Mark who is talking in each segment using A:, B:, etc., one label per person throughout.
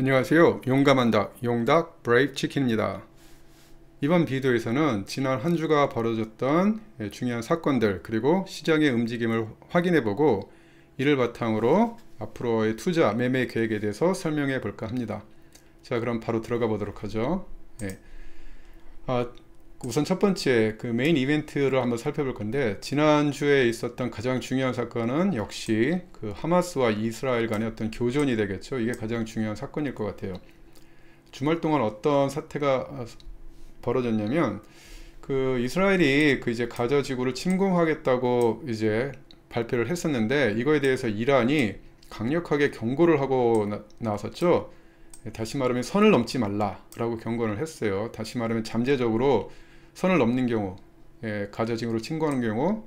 A: 안녕하세요. 용감한다 용닭 브레이브 치킨입니다. 이번 비디오에서는 지난 한 주가 벌어졌던 중요한 사건들 그리고 시장의 움직임을 확인해보고 이를 바탕으로 앞으로의 투자 매매 계획에 대해서 설명해 볼까 합니다. 자, 그럼 바로 들어가 보도록 하죠. 우선 첫 번째 그 메인 이벤트를 한번 살펴볼 건데, 지난주에 있었던 가장 중요한 사건은 역시 그 하마스와 이스라엘 간의 어떤 교전이 되겠죠. 이게 가장 중요한 사건일 것 같아요. 주말 동안 어떤 사태가 벌어졌냐면, 그 이스라엘이 그 이제 가자 지구를 침공하겠다고 이제 발표를 했었는데, 이거에 대해서 이란이 강력하게 경고를 하고 나왔었죠. 다시 말하면 선을 넘지 말라라고 경고를 했어요. 다시 말하면 잠재적으로 선을 넘는 경우, 가자 지구로 침공하는 경우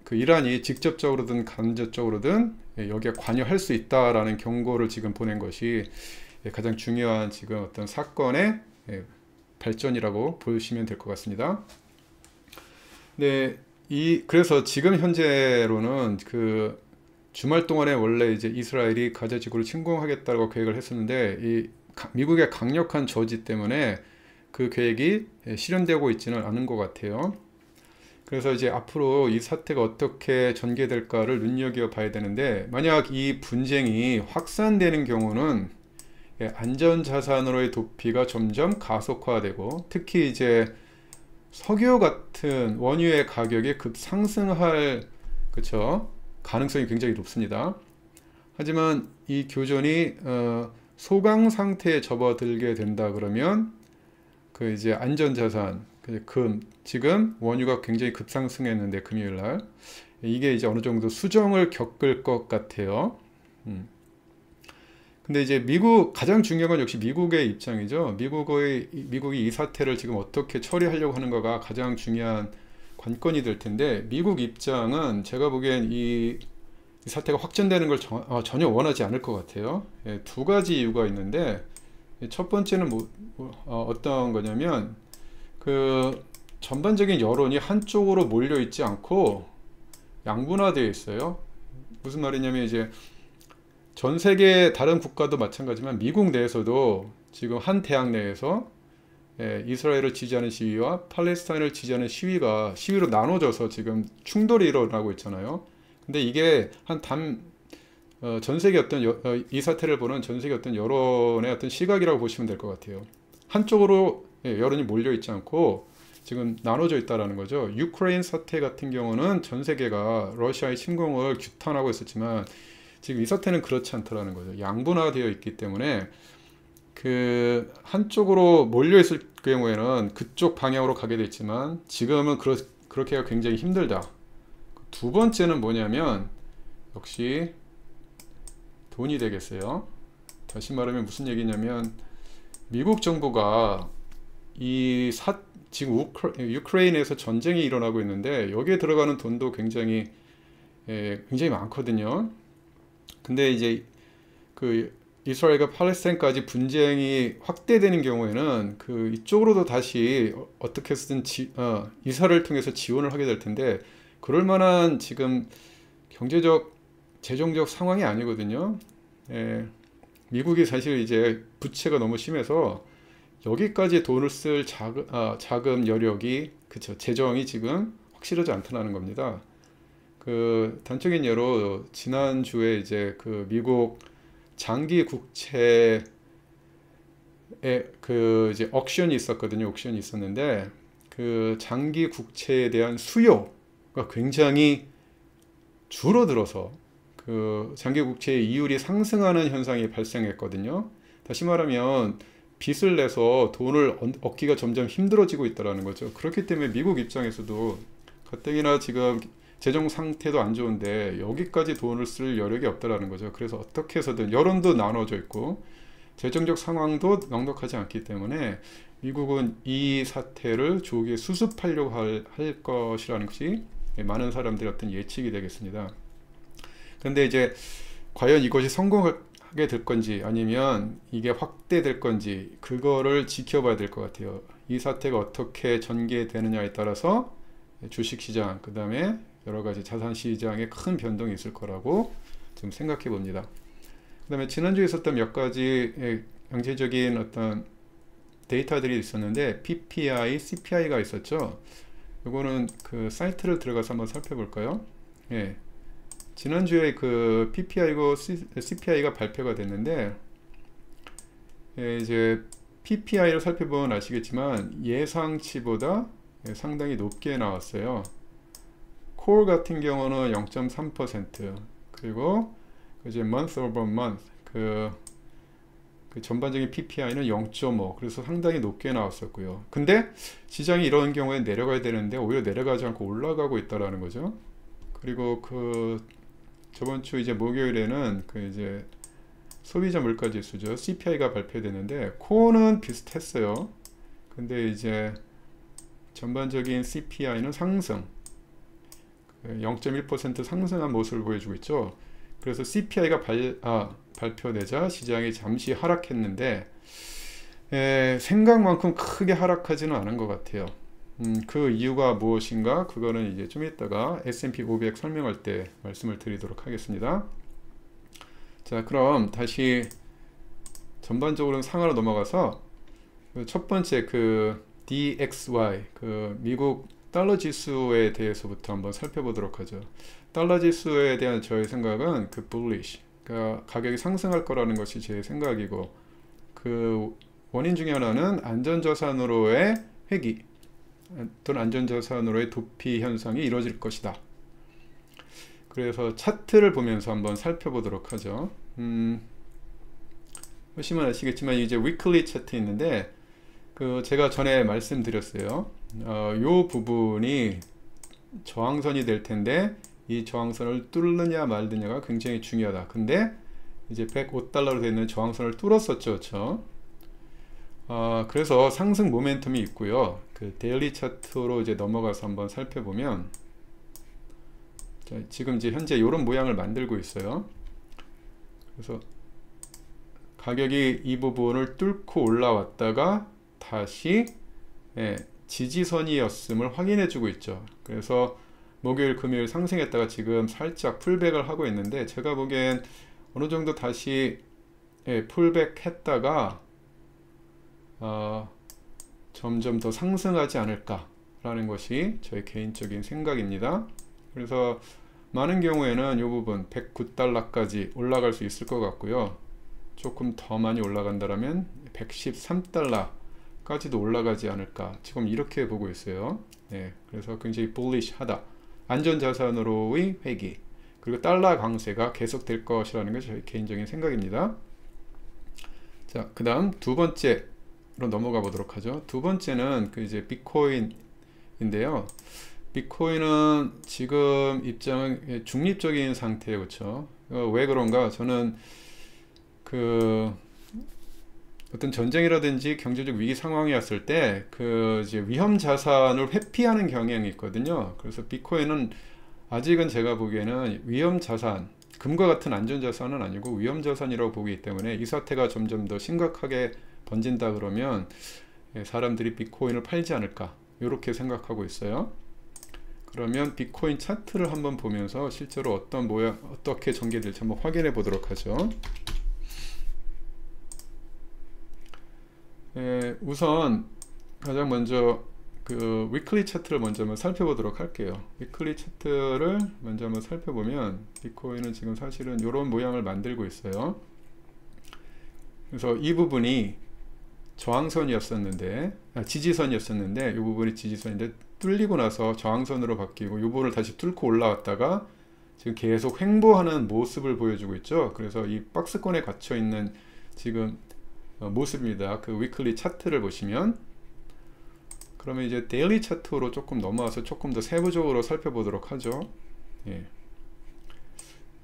A: 그 이란이 직접적으로든 간접적으로든 여기에 관여할 수 있다라는 경고를 지금 보낸 것이 가장 중요한 지금 어떤 사건의 발전이라고 보시면 될 것 같습니다. 네, 그래서 지금 현재로는 그 주말 동안에 원래 이제 이스라엘이 가자 지구를 침공하겠다고 계획을 했었는데, 이 미국의 강력한 저지 때문에 그 계획이 실현되고 있지는 않은 것 같아요. 그래서 이제 앞으로 이 사태가 어떻게 전개될까를 눈여겨봐야 되는데, 만약 이 분쟁이 확산되는 경우는 안전자산으로의 도피가 점점 가속화되고, 특히 이제 석유 같은 원유의 가격이 급상승할, 그쵸? 가능성이 굉장히 높습니다. 하지만 이 교전이 소강 상태에 접어들게 된다 그러면 그 이제 안전자산, 지금 원유가 굉장히 급상승했는데 금요일날 이게 이제 어느 정도 수정을 겪을 것 같아요. 근데 이제 가장 중요한 건 역시 미국의 입장이죠. 미국이 이 사태를 지금 어떻게 처리하려고 하는가가 가장 중요한 관건이 될 텐데, 미국 입장은 제가 보기엔 이 사태가 확전되는 걸 전혀 원하지 않을 것 같아요. 두 가지 이유가 있는데, 첫 번째는 어떤 거냐면, 그 전반적인 여론이 한쪽으로 몰려 있지 않고 양분화되어 있어요. 무슨 말이냐면, 이제 전 세계 다른 국가도 마찬가지지만 미국 내에서도 지금 한 대학 내에서 이스라엘을 지지하는 시위와 팔레스타인을 지지하는 시위로 나눠져서 지금 충돌이 일어나고 있잖아요. 근데 이게 전 세계 이 사태를 보는 전 세계 어떤 여론의 어떤 시각이라고 보시면 될 것 같아요. 한쪽으로 여론이 몰려 있지 않고 지금 나눠져 있다라는 거죠. 유크레인 사태 같은 경우는 전 세계가 러시아의 침공을 규탄하고 있었지만, 지금 이 사태는 그렇지 않다라는 거죠. 양분화되어 있기 때문에 그 한쪽으로 몰려 있을 경우에는 그쪽 방향으로 가게 됐지만, 지금은 그렇게 하기가 굉장히 힘들다. 두 번째는 뭐냐면 역시 돈이 되겠어요. 다시 말하면 무슨 얘기냐면, 미국 정부가 지금 유크레인에서 전쟁이 일어나고 있는데 여기에 들어가는 돈도 굉장히 많거든요. 근데 이제 그 이스라엘과 팔레스타인까지 분쟁이 확대되는 경우에는 그 이쪽으로도 다시 어떻게 해서든 이사를 통해서 지원을 하게 될 텐데, 그럴 만한 지금 경제적 재정적 상황이 아니거든요. 미국이 사실 이제 부채가 너무 심해서 여기까지 돈을 쓸 자금 여력이, 그쵸, 재정이 지금 확실하지 않다는 겁니다. 그 단적인 예로 지난주에 이제 그 미국 장기 국채에 그 이제 옥션이 있었는데, 그 장기 국채에 대한 수요가 굉장히 줄어들어서 그 장기 국채의 이율이 상승하는 현상이 발생했거든요. 다시 말하면 빚을 내서 돈을 얻기가 점점 힘들어지고 있다는 거죠. 그렇기 때문에 미국 입장에서도 가뜩이나 지금 재정 상태도 안 좋은데 여기까지 돈을 쓸 여력이 없다라는 거죠. 그래서 어떻게 해서든 여론도 나눠져 있고 재정적 상황도 넉넉하지 않기 때문에 미국은 이 사태를 조기에 수습하려고 할 것이라는 것이 많은 사람들의 어떤 예측이 되겠습니다. 그런데 이제 과연 이것이 성공하게 될 건지 아니면 이게 확대될 건지, 그거를 지켜봐야 될 것 같아요. 이 사태가 어떻게 전개되느냐에 따라서 주식시장, 그 다음에 여러 가지 자산 시장에 큰 변동이 있을 거라고 좀 생각해 봅니다. 다음에 지난주에 있었던 몇 가지 경제적인 어떤 데이터들이 있었는데 PPI, CPI가 있었죠. 이거는 그 사이트를 들어가서 한번 살펴볼까요? 예. 지난주에 그 PPI고 CPI가 발표가 됐는데 이제 PPI를 살펴보면 아시겠지만 예상치보다 상당히 높게 나왔어요. 콜 같은 경우는 0.3%, 그리고 이제 month over month 그 전반적인 PPI는 0.5, 그래서 상당히 높게 나왔었고요. 근데 시장이 이런 경우에 내려가야 되는데 오히려 내려가지 않고 올라가고 있다라는 거죠. 그리고 그 저번 주 이제 목요일에는 그 이제 소비자 물가 지수죠, CPI가 발표되는데 코어는 비슷했어요. 근데 이제 전반적인 CPI는 상승, 0.1% 상승한 모습을 보여주고 있죠. 그래서 CPI가 발표되자 시장이 잠시 하락했는데 생각만큼 크게 하락하지는 않은 것 같아요. 그 이유가 무엇인가? 그거는 이제 좀 이따가 S&P 500 설명할 때 말씀을 드리도록 하겠습니다. 자, 그럼 다시 전반적으로 상하로 넘어가서 첫 번째 그 DXY, 그 미국 달러 지수에 대해서부터 한번 살펴보도록 하죠. 달러 지수에 대한 저의 생각은 그 bullish, 그러니까 가격이 상승할 거라는 것이 제 생각이고, 그 원인 중에 하나는 안전자산으로의 회귀 또는 안전자산으로의 도피 현상이 이루어질 것이다. 그래서 차트를 보면서 한번 살펴보도록 하죠. 보시면 아시겠지만 이제 위클리 차트 있는데 그 제가 전에 말씀드렸어요. 요 부분이 저항선이 될 텐데 이 저항선을 뚫느냐 말느냐가 굉장히 중요하다. 근데 이제 105달러로 되어 있는 저항선을 뚫었었죠, 그렇죠? 그래서 상승 모멘텀이 있고요. 그 데일리 차트로 이제 넘어가서 한번 살펴보면, 자, 지금 이제 현재 이런 모양을 만들고 있어요. 그래서 가격이 이 부분을 뚫고 올라왔다가 다시 지지선이었음을 확인해 주고 있죠. 그래서 목요일 금요일 상승했다가 지금 살짝 풀백을 하고 있는데, 제가 보기엔 어느 정도 다시 풀백 했다가 점점 더 상승하지 않을까 라는 것이 저의 개인적인 생각입니다. 그래서 많은 경우에는 이 부분 109달러까지 올라갈 수 있을 것 같고요. 조금 더 많이 올라간다면 113달러까지도 올라가지 않을까, 지금 이렇게 보고 있어요. 그래서 굉장히 bullish-하다. 안전자산으로의 회귀, 그리고 달러 강세가 계속될 것이라는 것이 저희 개인적인 생각입니다. 자, 그 다음 두 번째로 넘어가 보도록 하죠. 두 번째는 그 이제 비트코인인데요. 비트코인은 지금 입장은 중립적인 상태예요, 그렇죠? 왜 그런가? 저는 그 어떤 전쟁이라든지 경제적 위기 상황이 왔을 때 그 이제 위험 자산을 회피하는 경향이 있거든요. 그래서 비트코인은 아직은 제가 보기에는 위험 자산, 금과 같은 안전 자산은 아니고 위험 자산이라고 보기 때문에 이 사태가 점점 더 심각하게 번진다 그러면 사람들이 비트코인을 팔지 않을까, 이렇게 생각하고 있어요. 그러면 비트코인 차트를 한번 보면서 실제로 어떤 모양, 어떻게 전개될지 한번 확인해 보도록 하죠. 우선 가장 먼저 그 위클리 차트를 먼저 한번 살펴보도록 할게요. 위클리 차트를 먼저 한번 살펴보면 비트코인은 지금 사실은 이런 모양을 만들고 있어요. 그래서 이 부분이 저항선이었었는데, 지지선이었었는데, 이 부분이 지지선인데 뚫리고 나서 저항선으로 바뀌고 이 부분을 다시 뚫고 올라왔다가 지금 계속 횡보하는 모습을 보여주고 있죠. 그래서 이 박스권에 갇혀 있는 지금 모습입니다. 그 위클리 차트를 보시면, 그러면 이제 데일리 차트로 조금 넘어와서 조금 더 세부적으로 살펴보도록 하죠.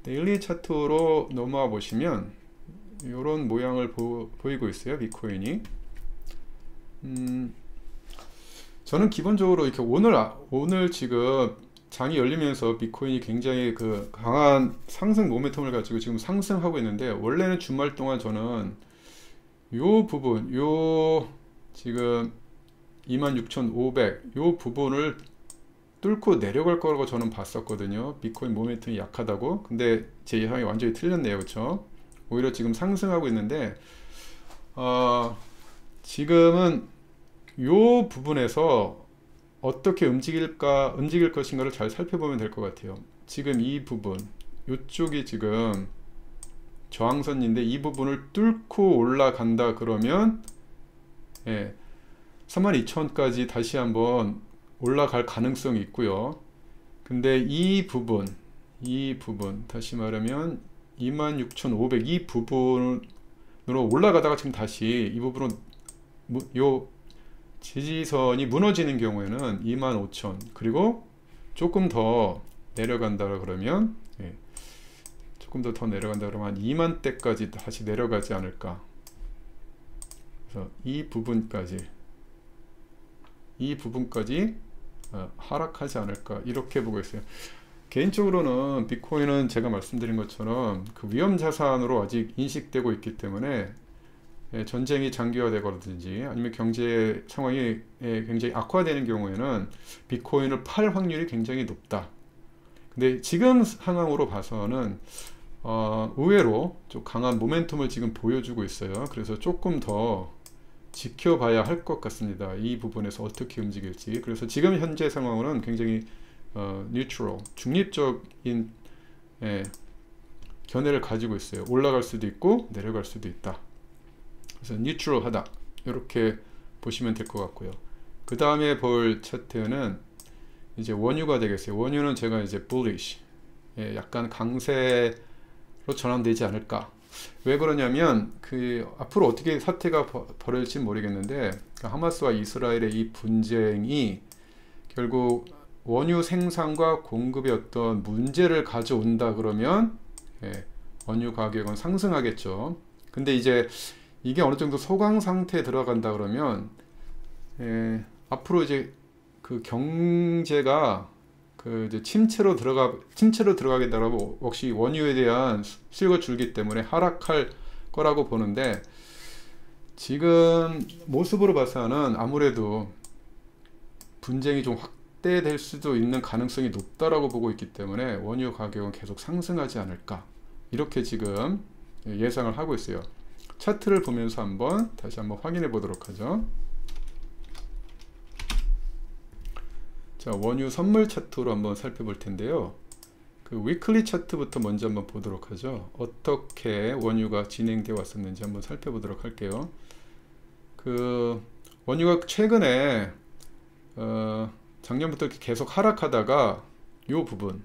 A: 데일리 차트로 넘어와 보시면 이런 모양을 보이고 있어요, 비트코인이. 저는 기본적으로 이렇게 오늘 지금 장이 열리면서 비트코인이 굉장히 그 강한 상승 모멘텀을 가지고 지금 상승하고 있는데, 원래는 주말 동안 저는 요 부분, 요 지금 26,500 요 부분을 뚫고 내려갈 거라고 저는 봤었거든요. 비트코인 모멘텀이 약하다고. 근데 제 예상이 완전히 틀렸네요, 그렇죠? 오히려 지금 상승하고 있는데 지금은 요 부분에서 어떻게 움직일 것인가를 잘 살펴보면 될 것 같아요. 지금 이 부분, 이쪽이 지금 저항선인데 이 부분을 뚫고 올라간다 그러면 32,000까지 다시 한번 올라갈 가능성이 있고요. 근데 이 부분 다시 말하면 26,500 이 부분으로 올라가다가 지금 다시 이 부분으로 요 지지선이 무너지는 경우에는 25,000 그리고 조금 더 내려간다 그러면 조금 더 내려간다 그러면 한 2만대까지 다시 내려가지 않을까. 그래서 이 부분까지 하락하지 않을까 이렇게 보고 있어요. 개인적으로는 비트코인은 제가 말씀드린 것처럼 그 위험 자산으로 아직 인식되고 있기 때문에 전쟁이 장기화되거든지 아니면 경제 상황이 굉장히 악화되는 경우에는 비트코인을 팔 확률이 굉장히 높다. 근데 지금 상황으로 봐서는 의외로 좀 강한 모멘텀을 지금 보여주고 있어요. 그래서 조금 더 지켜봐야 할 것 같습니다. 이 부분에서 어떻게 움직일지. 그래서 지금 현재 상황으로는 굉장히 neutral, 중립적인 견해를 가지고 있어요. 올라갈 수도 있고 내려갈 수도 있다. 그래서 뉴트럴하다 이렇게 보시면 될 것 같고요. 그 다음에 볼 차트는 이제 원유가 되겠어요. 원유는 제가 이제 bullish, 약간 강세로 전환되지 않을까. 왜 그러냐면 그 앞으로 어떻게 사태가 벌어질지 모르겠는데 하마스와 이스라엘의 이 분쟁이 결국 원유 생산과 공급의 어떤 문제를 가져온다 그러면 원유 가격은 상승하겠죠. 근데 이제 이게 어느 정도 소강 상태에 들어간다 그러면 앞으로 이제 그 경제가 그 이제 침체로 들어가겠다라고 역시 원유에 대한 수요가 줄기 때문에 하락할 거라고 보는데 지금 모습으로 봐서는 아무래도 분쟁이 좀 확대될 수도 있는 가능성이 높다라고 보고 있기 때문에 원유 가격은 계속 상승하지 않을까 이렇게 지금 예상을 하고 있어요. 차트를 보면서 다시 한번 확인해 보도록 하죠. 자, 원유 선물 차트로 한번 살펴볼 텐데요. 그 위클리 차트부터 먼저 한번 보도록 하죠. 어떻게 원유가 진행되어 왔었는지 한번 살펴보도록 할게요. 그 원유가 최근에 작년부터 이렇게 계속 하락하다가 요 부분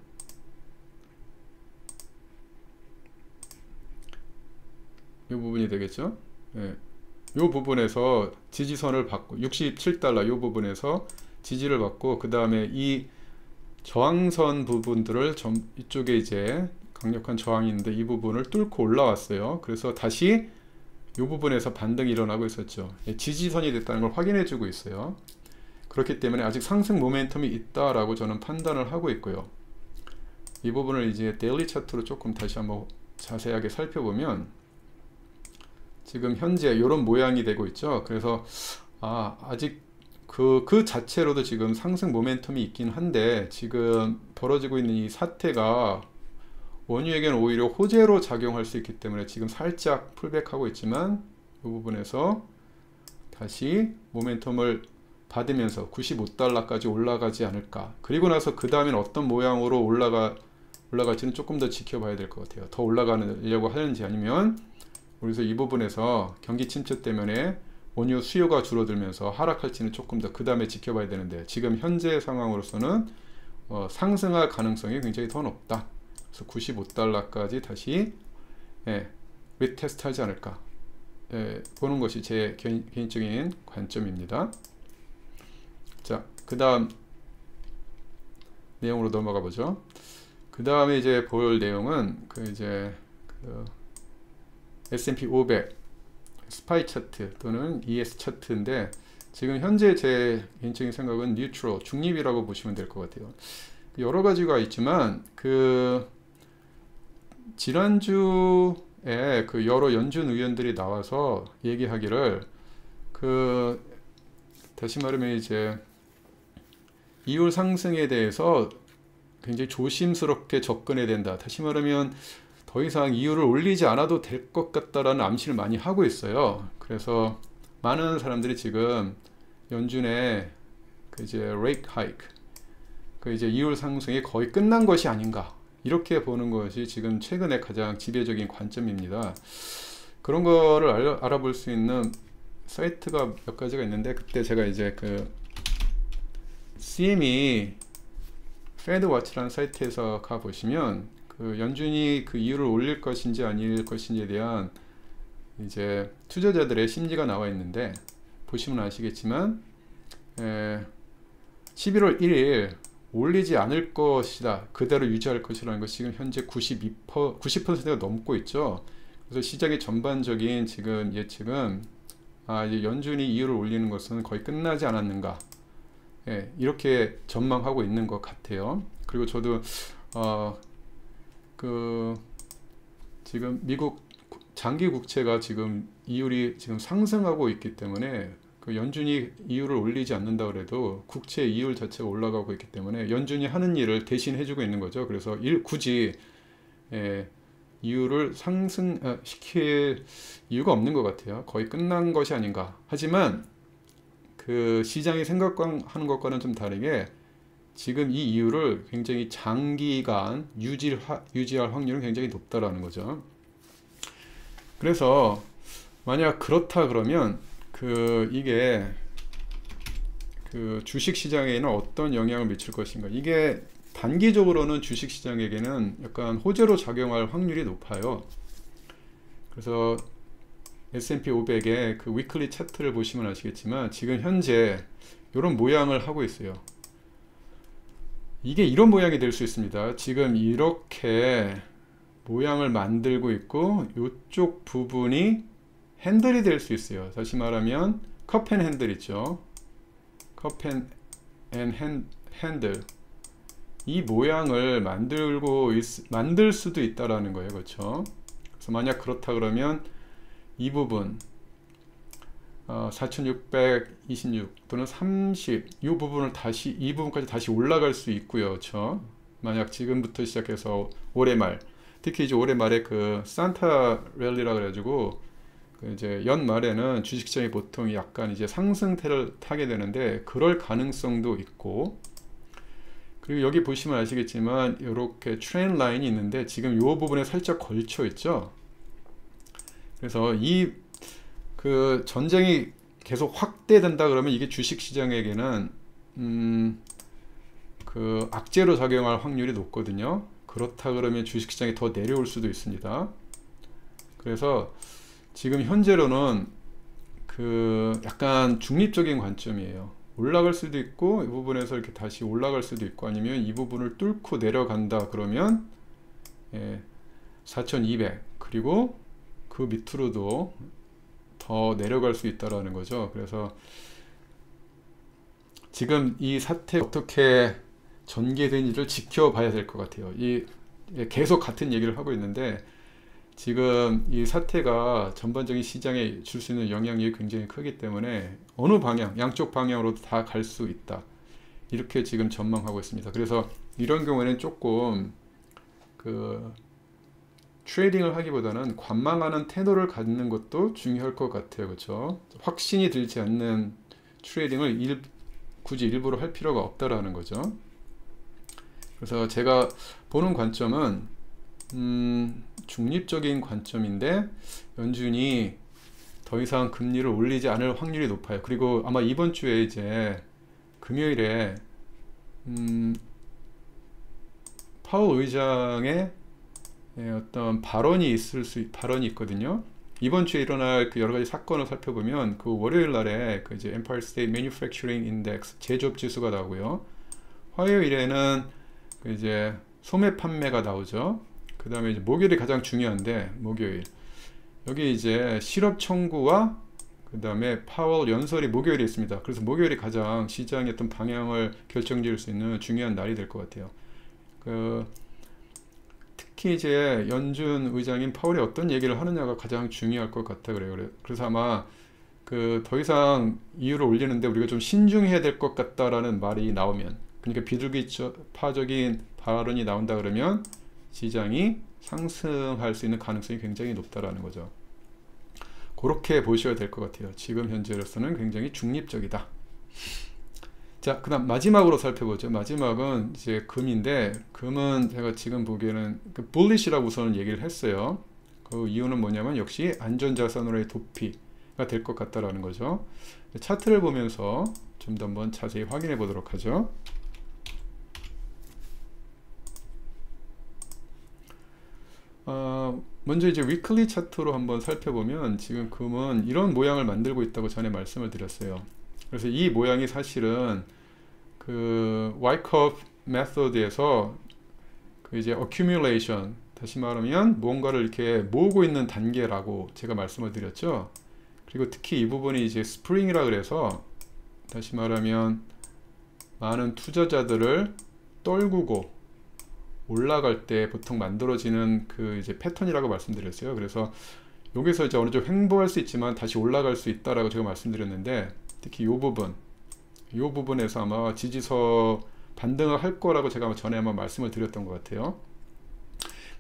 A: 요 부분이 되겠죠. 요 부분에서 지지선을 받고 67달러 요 부분에서 지지를 받고 그 다음에 이 저항선 부분들을 이쪽에 이제 강력한 저항이 있는데 이 부분을 뚫고 올라왔어요. 그래서 다시 이 부분에서 반등이 일어나고 있었죠. 지지선이 됐다는 걸 확인해 주고 있어요. 그렇기 때문에 아직 상승 모멘텀이 있다라고 저는 판단을 하고 있고요. 이 부분을 이제 데일리 차트로 조금 다시 한번 자세하게 살펴보면 지금 현재 이런 모양이 되고 있죠. 그래서 아직 그 자체로도 지금 상승 모멘텀이 있긴 한데 지금 벌어지고 있는 이 사태가 원유에게는 오히려 호재로 작용할 수 있기 때문에 지금 살짝 풀백하고 있지만 이 부분에서 다시 모멘텀을 받으면서 95달러까지 올라가지 않을까. 그리고 나서 그 다음엔 어떤 모양으로 올라갈지는 조금 더 지켜봐야 될 것 같아요. 더 올라가려고 하는지 아니면 그래서 이 부분에서 경기 침체 때문에 원유 수요가 줄어들면서 하락할지는 조금 더 그 다음에 지켜봐야 되는데 지금 현재 상황으로서는 상승할 가능성이 굉장히 더 높다. 그래서 95달러까지 다시 리테스트 하지 않을까 보는 것이 제 개인적인 관점입니다. 자, 그 다음 내용으로 넘어가 보죠. 그 다음에 이제 볼 내용은 S&P 500 스파이 차트 또는 ES 차트인데 지금 현재 제 개인적인 생각은 뉴트럴, 중립이라고 보시면 될 것 같아요. 여러 가지가 있지만 지난주에 여러 연준 의원들이 나와서 얘기하기를 다시 말하면 이제 이율 상승에 대해서 굉장히 조심스럽게 접근해야 된다. 다시 말하면 더 이상 이유를 올리지 않아도 될 것 같다라는 암시를 많이 하고 있어요. 그래서 많은 사람들이 지금 연준의 그 이제 rate hike, 그 이제 이율 상승이 거의 끝난 것이 아닌가, 이렇게 보는 것이 지금 최근에 가장 지배적인 관점입니다. 그런 거를 알아볼 수 있는 사이트가 몇 가지가 있는데, 그때 제가 이제 그 CME 페드워치라는 사이트에서 가 보시면 그 연준이 그 이율을 올릴 것인지 아닐 것인지에 대한 이제 투자자들의 심리가 나와 있는데, 보시면 아시겠지만 11월 1일 올리지 않을 것이다, 그대로 유지할 것이라는 것이 지금 현재 90%가 넘고 있죠. 그래서 시장의 전반적인 지금 예측은 이제 연준이 이율을 올리는 것은 거의 끝나지 않았는가, 이렇게 전망하고 있는 것 같아요. 그리고 저도 지금 미국 장기 국채가 지금 이율이 지금 상승하고 있기 때문에 그 연준이 이율을 올리지 않는다 그래도 국채 이율 자체가 올라가고 있기 때문에 연준이 하는 일을 대신 해주고 있는 거죠. 그래서 굳이 이율을 상승시킬 이유가 없는 것 같아요. 거의 끝난 것이 아닌가. 하지만 그 시장이 생각하는 것과는 좀 다르게 지금 이 이유를 굉장히 장기간 유지할 확률은 굉장히 높다라는 거죠. 그래서 만약 그렇다 그러면 이게 그 주식 시장에는 어떤 영향을 미칠 것인가. 이게 단기적으로는 주식 시장에게는 약간 호재로 작용할 확률이 높아요. 그래서 S&P 500의 그 위클리 차트를 보시면 아시겠지만 지금 현재 이런 모양을 하고 있어요. 이게 이런 모양이 될 수 있습니다. 지금 이렇게 모양을 만들고 있고 이쪽 부분이 핸들이 될 수 있어요. 다시 말하면 컵앤 핸들 있죠. 컵앤 핸들, 이 모양을 만들 수도 있다라는 거예요. 그렇죠? 그래서 만약 그렇다 그러면 이 부분 4626 또는 30, 이 부분을 이 부분까지 다시 올라갈 수 있고요. 그렇죠? 만약 지금부터 시작해서 올해 말, 특히 이제 올해 말에 그 산타 랠리라 그래가지고 그 이제 연말에는 주식시장이 보통 약간 이제 상승세를 타게 되는데 그럴 가능성도 있고, 그리고 여기 보시면 아시겠지만 이렇게 트렌드 라인이 있는데 지금 이 부분에 살짝 걸쳐 있죠. 그래서 그 전쟁이 계속 확대된다 그러면 이게 주식시장에게는 그 악재로 작용할 확률이 높거든요. 그렇다 그러면 주식시장이 더 내려올 수도 있습니다. 그래서 지금 현재로는 그 약간 중립적인 관점이에요. 올라갈 수도 있고 이 부분에서 이렇게 다시 올라갈 수도 있고, 아니면 이 부분을 뚫고 내려간다 그러면 4200, 그리고 그 밑으로도 더 내려갈 수 있다라는 거죠. 그래서 지금 이 사태 어떻게 전개되는지를 지켜봐야 될 것 같아요. 계속 같은 얘기를 하고 있는데 지금 이 사태가 전반적인 시장에 줄 수 있는 영향력이 굉장히 크기 때문에 어느 방향, 양쪽 방향으로도 다 갈 수 있다, 이렇게 지금 전망하고 있습니다. 그래서 이런 경우에는 조금 그 트레이딩을 하기보다는 관망하는 태도를 갖는 것도 중요할 것 같아요. 그렇죠? 확신이 들지 않는 트레이딩을 굳이 일부러 할 필요가 없다라는 거죠. 그래서 제가 보는 관점은 중립적인 관점인데 연준이 더 이상 금리를 올리지 않을 확률이 높아요. 그리고 아마 이번 주에 이제 금요일에 파월 의장의 어떤 발언이 있거든요. 이번 주에 일어날 그 여러 가지 사건을 살펴보면 그 월요일 날에 그 이제 Empire State Manufacturing Index 제조업 지수가 나오고요. 화요일에는 그 이제 소매 판매가 나오죠. 그 다음에 이제 목요일이 가장 중요한데, 목요일 여기 이제 실업 청구와 그 다음에 파월 연설이 목요일에 있습니다. 그래서 목요일이 가장 시장의 어떤 방향을 결정지을 수 있는 중요한 날이 될 것 같아요. 특히 이제 연준 의장인 파월이 어떤 얘기를 하느냐가 가장 중요할 것 같아 그래요. 그래서 아마 더 이상 이율을 올리는데 우리가 좀 신중해야 될 것 같다라는 말이 나오면, 그러니까 비둘기파적인 발언이 나온다 그러면 시장이 상승할 수 있는 가능성이 굉장히 높다라는 거죠. 그렇게 보셔야 될 것 같아요. 지금 현재로서는 굉장히 중립적이다. 자, 그 다음 마지막으로 살펴보죠. 마지막은 이제 금인데, 금은 제가 지금 보기에는 bulish라고 우선 얘기를 했어요. 그 이유는 뭐냐면 역시 안전자산으로의 도피가 될 것 같다라는 거죠. 차트를 보면서 좀 더 한번 자세히 확인해 보도록 하죠. 먼저 이제 위클리 차트로 한번 살펴보면 지금 금은 이런 모양을 만들고 있다고 전에 말씀을 드렸어요. 그래서 이 모양이 사실은 그 와이컵 메소드에서 그 이제 accumulation, 다시 말하면 뭔가를 이렇게 모으고 있는 단계라고 제가 말씀을 드렸죠. 그리고 특히 이 부분이 이제 스프링이라 그래서 다시 말하면 많은 투자자들을 떨구고 올라갈 때 보통 만들어지는 그 이제 패턴이라고 말씀드렸어요. 그래서 여기서 이제 어느 정도 횡보할 수 있지만 다시 올라갈 수 있다라고 제가 말씀드렸는데, 특히 이 부분에서 아마 지지서 반등을 할 거라고 제가 전에 한번 말씀을 드렸던 것 같아요.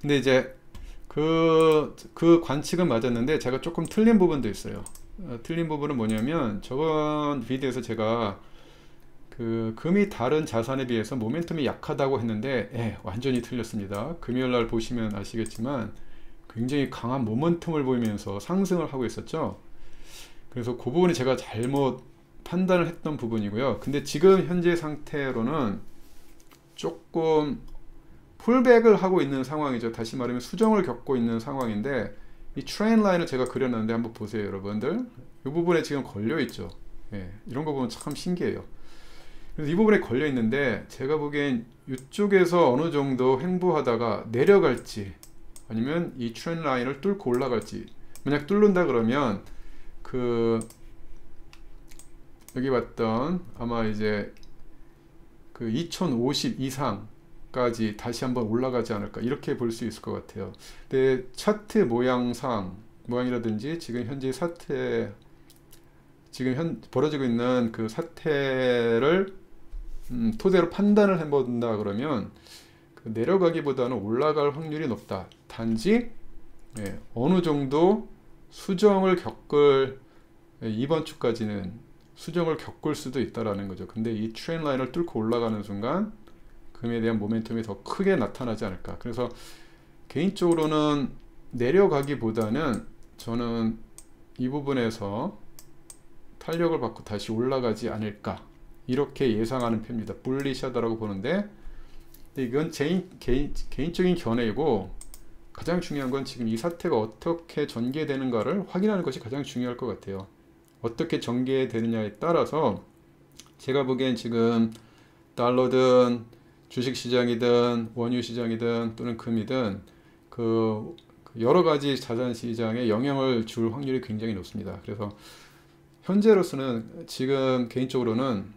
A: 근데 이제 그 관측은 맞았는데 제가 조금 틀린 부분도 있어요. 틀린 부분은 뭐냐면 저번 비디오에서 제가 그 금이 다른 자산에 비해서 모멘텀이 약하다고 했는데 완전히 틀렸습니다. 금요일날 보시면 아시겠지만 굉장히 강한 모멘텀을 보이면서 상승을 하고 있었죠. 그래서 그 부분이 제가 잘못 판단을 했던 부분이고요. 근데 지금 현재 상태로는 조금 풀백을 하고 있는 상황이죠. 다시 말하면 수정을 겪고 있는 상황인데, 이 트렌드 라인을 제가 그려놨는데 한번 보세요, 여러분들. 이 부분에 지금 걸려 있죠. 이런 거 보면 참 신기해요. 그래서 이 부분에 걸려 있는데 제가 보기엔 이쪽에서 어느 정도 횡보하다가 내려갈지 아니면 이 트렌드 라인을 뚫고 올라갈지, 만약 뚫는다 그러면 그 여기 봤던 아마 이제 그 2050 이상까지 다시 한번 올라가지 않을까, 이렇게 볼 수 있을 것 같아요. 근데 차트 모양이라든지 지금 현재 사태, 지금 벌어지고 있는 그 사태를 토대로 판단을 해본다 그러면 그 내려가기보다는 올라갈 확률이 높다. 단지 어느 정도 수정을 겪을, 이번 주까지는 수정을 겪을 수도 있다라는 거죠. 근데 이 트렌드 라인을 뚫고 올라가는 순간 금에 대한 모멘텀이 더 크게 나타나지 않을까. 그래서 개인적으로는 내려가기보다는 저는 이 부분에서 탄력을 받고 다시 올라가지 않을까, 이렇게 예상하는 편입니다. 불리시하다라고 보는데, 이건 개인적인 견해이고, 가장 중요한 건 지금 이 사태가 어떻게 전개되는가를 확인하는 것이 가장 중요할 것 같아요. 어떻게 전개되느냐에 따라서 제가 보기엔 지금 달러든 주식시장이든 원유시장이든 또는 금이든 그 여러 가지 자산시장에 영향을 줄 확률이 굉장히 높습니다. 그래서 현재로서는 지금 개인적으로는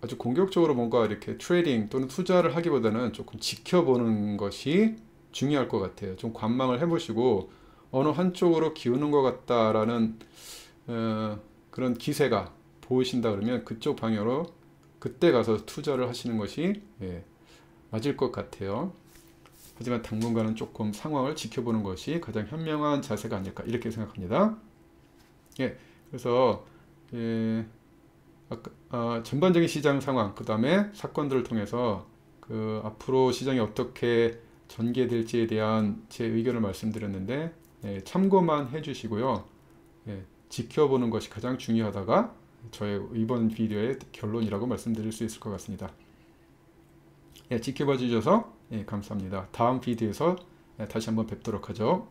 A: 아주 공격적으로 뭔가 이렇게 트레이딩 또는 투자를 하기보다는 조금 지켜보는 것이 중요할 것 같아요. 좀 관망을 해보시고 어느 한쪽으로 기우는 것 같다라는 그런 기세가 보이신다 그러면 그쪽 방향으로 그때 가서 투자를 하시는 것이 맞을 것 같아요. 하지만 당분간은 조금 상황을 지켜보는 것이 가장 현명한 자세가 아닐까, 이렇게 생각합니다. 그래서 전반적인 시장 상황, 그 다음에 사건들을 통해서 그 앞으로 시장이 어떻게 전개될지에 대한 제 의견을 말씀드렸는데, 참고만 해주시고요. 지켜보는 것이 가장 중요하다가 저의 이번 비디오의 결론이라고 말씀드릴 수 있을 것 같습니다. 지켜봐 주셔서 감사합니다. 다음 비디오에서 다시 한번 뵙도록 하죠.